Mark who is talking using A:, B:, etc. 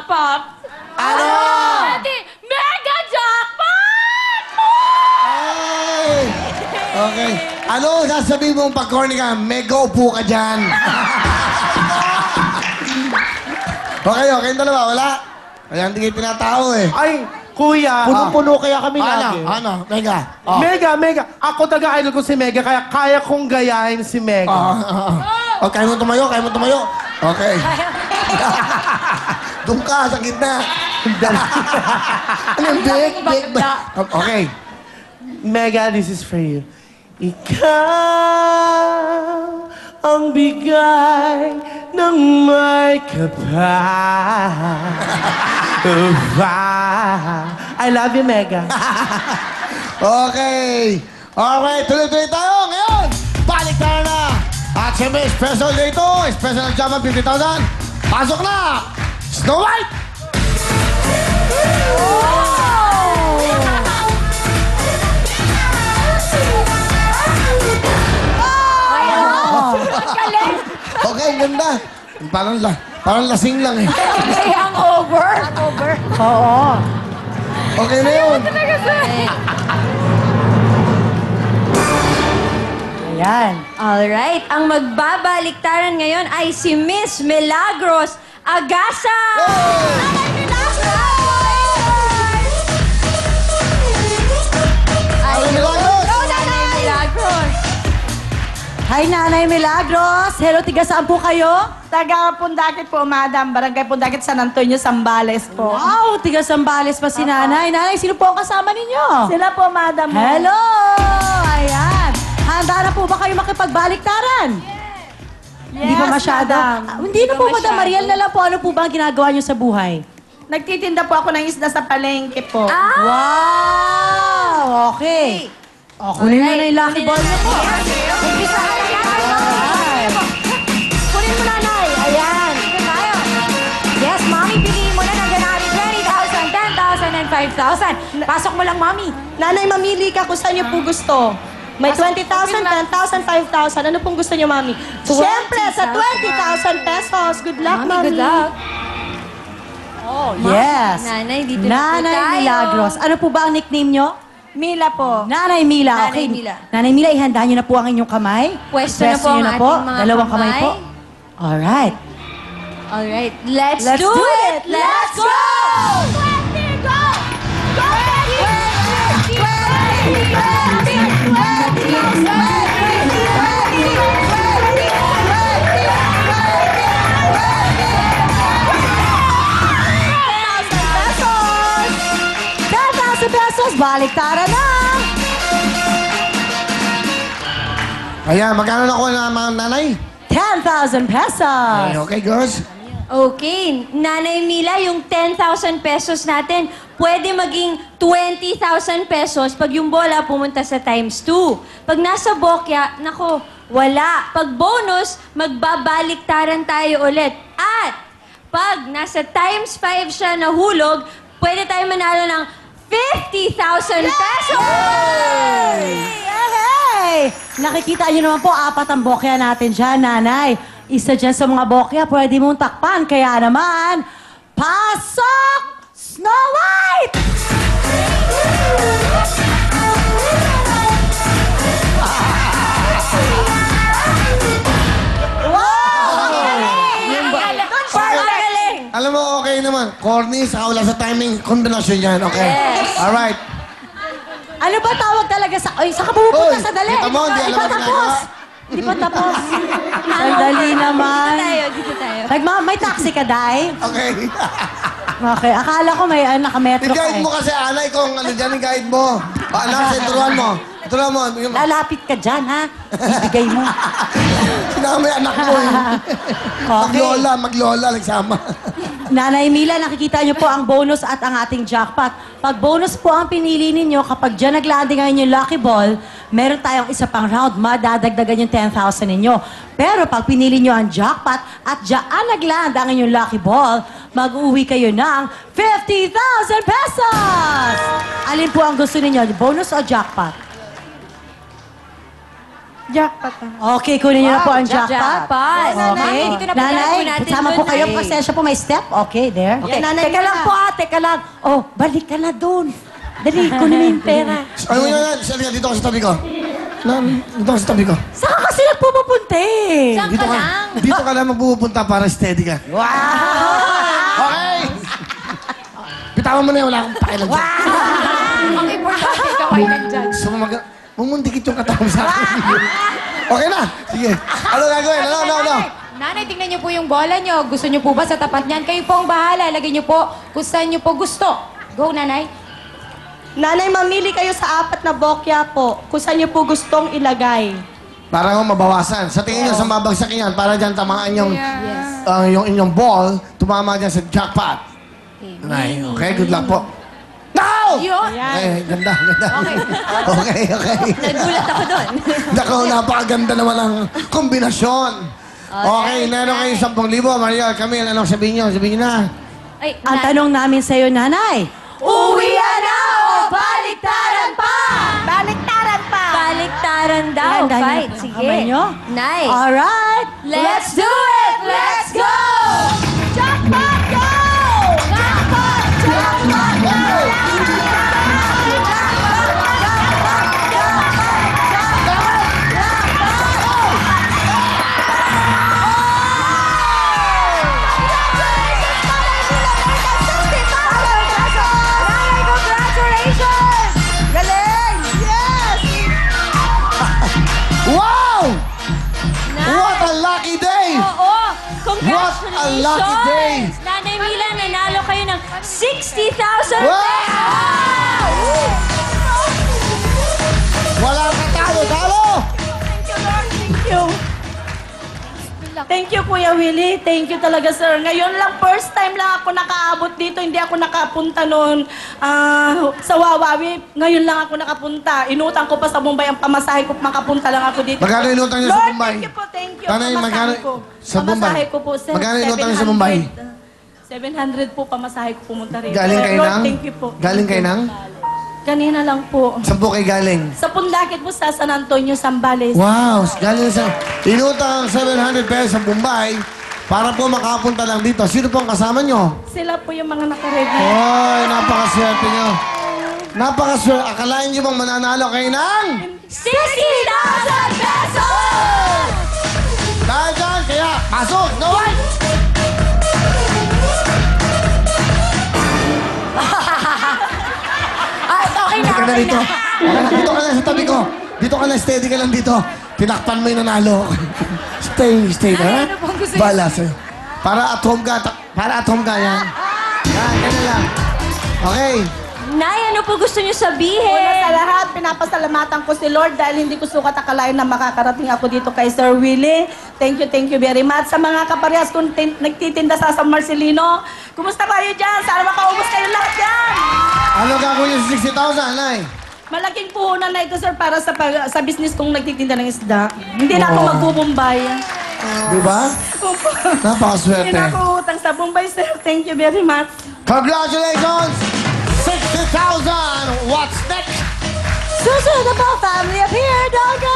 A: jackpot.
B: Ano?
A: Mega jackpot!
B: Ay! Okay. Ano sasabihin mong pag-corny ka? Mega upo ka dyan. Okay, yung dalawa, wala? Kaya hindi kayo tinatao eh.
C: Ay, kuya.
D: Punong-puno kaya kami lagi.
B: Mega. Oh.
C: Mega. Ako taga-idol ko si Mega, kaya kaya kong gayahin si Mega.
B: Oh, kaya mo tumayo. Okay. Doon ka, sa gitna. Ano yung big. Okay.
C: Mega, this is for you. Ikaw ang bigay ng may kapal. I love you, Mega.
B: Okay. Alright, tuloy-tuloy tayo. Ngayon, balik tayo na. At siyempre, special day ito. Special Jackpot 50,000. Pasok na! Snow White! Okay, ganda. Parang lasing lang eh.
A: Okay, hangover.
D: Oo.
B: Okay na yun.
D: Ayan.
A: Alright, ang magbabaliktaran ngayon ay si Miss Milagros Agasa! Nanay
B: Milagros!
A: Hello, Nanay Milagros!
D: Hi, Nanay Milagros. Hello, tiga saan po kayo?
E: Taga Pundakit po, Madam. Barangay Pundakit, San Antonio, Zambales po.
D: Wow, tiga Sambales pa si Nanay. Nanay, sino po ang kasama ninyo?
E: Sila po, Madam.
D: Hello! Ayan. Handa na po ba kayo makipagbaliktaran? Hindi pa masyado. Hindi na po, Madam Mariel na lang po. Ano po ba ang ginagawa niyo sa buhay?
E: Nagtitinda po ako ng isda sa palengke po.
D: Wow! Okay. O, kunin mo na yung lucky ball niyo po.
A: Umpisahan na natin. Kunin mo, Nanay. Ayan. Yes, Mami, piliin mo na. Nandiyan natin 20,000, 10,000, and 5,000. Pasok mo lang, Mami.
E: Nanay, mamili ka kung saan niyo po gusto. May 20,000, 10,000, 5,000. Ano pong gusto niyo, Mami? Siyempre, sa 20,000 pesos. Good luck, Mami.
A: Good luck.
D: Oh, yes.
A: Nanay, dito na po
D: Nanay
A: tayo.
D: Milagros. Ano po ba ang nickname niyo?
E: Mila po.
D: Nanay Mila.
A: Nanay
D: Okay.
A: Mila.
D: Nanay Mila, ihanda niyo na po ang inyong kamay.
A: Pwesto na po ang
D: niyo
A: ating mga
D: Dalawang kamay
A: kamay.
D: po. Alright.
A: Alright, let's
D: Let's
A: do
D: do
A: it!
D: it!
A: Let's go! 20, go! Go,
D: 10,000 pesos! Baliktaran na!
B: Ayan, magkano na ko na mga nanay?
D: 10,000 pesos!
B: Okay, girls?
A: Okay, Nanay Mila, yung 10,000 pesos natin, pwede maging 20,000 pesos pag yung bola pumunta sa times 2. Pag nasa bokya, nako, wala. Pag bonus, magbabaliktaran tayo ulit. At pag nasa times 5 siya nahulog, pwede tayo manalo ng 50,000 pesos!
D: Yay! Nakikita niyo naman po, apat ang bokya natin dyan, Nanay. Isa dyan sa mga bokya, pwede mong takpan. Kaya naman, pasok! Snow White!
B: Alam mo, okay naman. Corny, saka wala sa timing. Kombinasyon yan, okay?
A: Yes.
B: Alright.
D: Ano ba tawag talaga sa... Ay, saka pupunta
B: Oy,
D: sa dali.
B: kita mo, hindi alam
D: pa
B: ang
D: tapos.
B: ginagawa.
D: Hindi pa tapos. Sandali naman.
A: Dito tayo.
D: May taxi ka, Day?
B: Okay.
D: Okay, akala ko may nakametro ka
B: I-guide
D: eh.
B: mo kasi, Anay, kung ano dyan, i-guide mo. Anak, turuan mo. Turuan mo.
D: Lalapit ka dyan, ha? Ibigay mo.
B: Sinama yung anak mo eh. Maglola, nagsama.
D: Nanay Mila, nakikita niyo po ang bonus at ang ating jackpot. Pag bonus po ang pinili ninyo, kapag dyan nag-landing ang inyong lucky ball, meron tayong isa pang round, madadagdagan yung 10,000 ninyo. Pero pag pinili nyo ang jackpot at dyan nag-land ang inyong lucky ball, mag-uwi kayo ng 50,000 pesos! Alin po ang gusto ninyo, bonus o jackpot?
E: Jackpot.
D: Okay, kunin niyo na po ang jackpot.
A: Jackpot.
D: Okay.
A: Dito na po
D: Nanay,
A: po natin
D: sama
A: dun,
D: po kayo.
A: Nay.
D: Pasensya po, may step. Okay, there. Okay.
E: Nanay
D: Teka lang
E: Mila.
D: po, teka lang. Oh, balik ka na doon. Dali, kunin mo yung pera.
B: Ano mo yan? Halika, dito ka sa tabi ko. Dito ka sa tabi ko.
D: Saan ka kasi nagpupunta eh?
A: Saan
B: Dito
A: ka
B: ka,
A: lang?
B: dito ka lang magpupunta para steady ka. Okay! Bitawan mo na yan, wala akong pakialam dyan.
A: Ang importante, ikaw ay nandyan.
B: So, mumundikit yung katawan sa akin. Okay na. Sige. Ano gagawin? Ano?
F: Nanay, tingnan niyo po yung bola niyo. Gusto niyo po ba sa tapat niyan? Kayo po ang bahala. Lagay niyo po kung saan niyo po gusto. Go, nanay.
E: Nanay, mamili kayo sa 4 na bokya po. Kung saan niyo po gustong ilagay.
B: Para nga mabawasan. Sa tingin nyo, sa mabagsak yan, para dyan tamaan yung inyong ball, tumama dyan sa jackpot. Nay, okay? Good luck po. No!
F: Yun.
B: Okay, ganda. Okay.
A: Nagulat ako doon.
B: Nako, napakaganda naman ang kombinasyon. Okay, meron kayo 10,000. Maria, Camille, anong sabihin nyo? Sabihin nyo na.
A: Ay,
D: Ang tanong namin sa'yo, nanay.
E: Uwian na o baliktaran pa? Baliktaran pa!
A: Baliktaran daw.
D: Yan, dahil
A: Fight.
D: na-
A: Sige.
D: kamay nyo.
A: Nay.
D: Alright.
A: Let's do it! Let's go!
E: Jackpot, go! Jackpot! Jackpot, go!
B: Wow! What a lucky day!
A: Oo!
B: What a lucky day!
A: Nanay Mila, nanalo kayo ng 60,000
B: Wow!
A: pesos!
B: Wala ka talo!
E: Thank you. Thank you, Kuya Willie. Thank you talaga, sir. Ngayon lang, first time lang ako nakaabot dito. Hindi ako nakapunta noon sa Wawawi. Ngayon lang ako nakapunta. Inutang ko pa sa Bombay ang pamasahe ko. Makapunta lang ako dito.
B: Magkano inutang niyo sa
E: Lord,
B: Bombay?
E: thank you po, thank you.
B: Nanay,
E: Pamasahe
B: magkano-
E: ko.
B: sa Bombay?
E: Pamasahe ko po, sir.
B: Magkano inutang niyo sa Bombay?
E: 700 po pamasahe ko pumunta rito.
B: Galing kayo
E: Lord,
B: nang?
E: thank you po.
B: Galing kayo nang?
E: Kanina lang po.
B: Saan po kayo galing?
E: Sa Pundakit po sa San Antonio, Zambales.
B: Wow! Galing sa... Inutang 700 pesos sa Bombay para po makapunta lang dito. Sino po ang kasama nyo?
E: Sila po yung mga nakaready.
B: Ay, napakaswerte nyo. Napakaswerte. Akalain nyo bang mananalo kayo ng...
A: 60,000 pesos!
B: Dahil dyan, kaya pasok! No one!
A: Okay na,
B: Dito ka na
A: okay
B: dito.
A: na.
B: Dito ka lang sa tabi ko. Dito ka lang, steady ka lang dito. Tinakpan mo yung nanalo. Stay na.
F: ano pong gusto niyo?
B: Bala sa'yo. Para at home ka. Para at home ka yan. Yan, ganun lang. Okay.
A: Nay, ano po gusto niyo
E: Una sa
A: sabihin?
E: lahat, pinapasalamatan ko si Lord dahil hindi ko sukat akalain na makakarating ako dito kay Sir Willie. Thank you very much. Sa mga kaparehas kong nagtitinda sa San Marcelino, kumusta kayo dyan? Sana makaubos kayo lahat dyan!
B: Ano gagawin yung 60,000, Nay?
E: Malaking puhunan na ito, sir, para sa business kong nagtitinda ng isda. Hindi na ako magbubumbay.
B: Di ba?
E: Opo.
B: Napakaswerte.
E: Hindi na ako utang sa Bombay, sir. Thank you very much.
B: Congratulations! 60,000! What's next?
D: Susunod na po, family up here. Don't go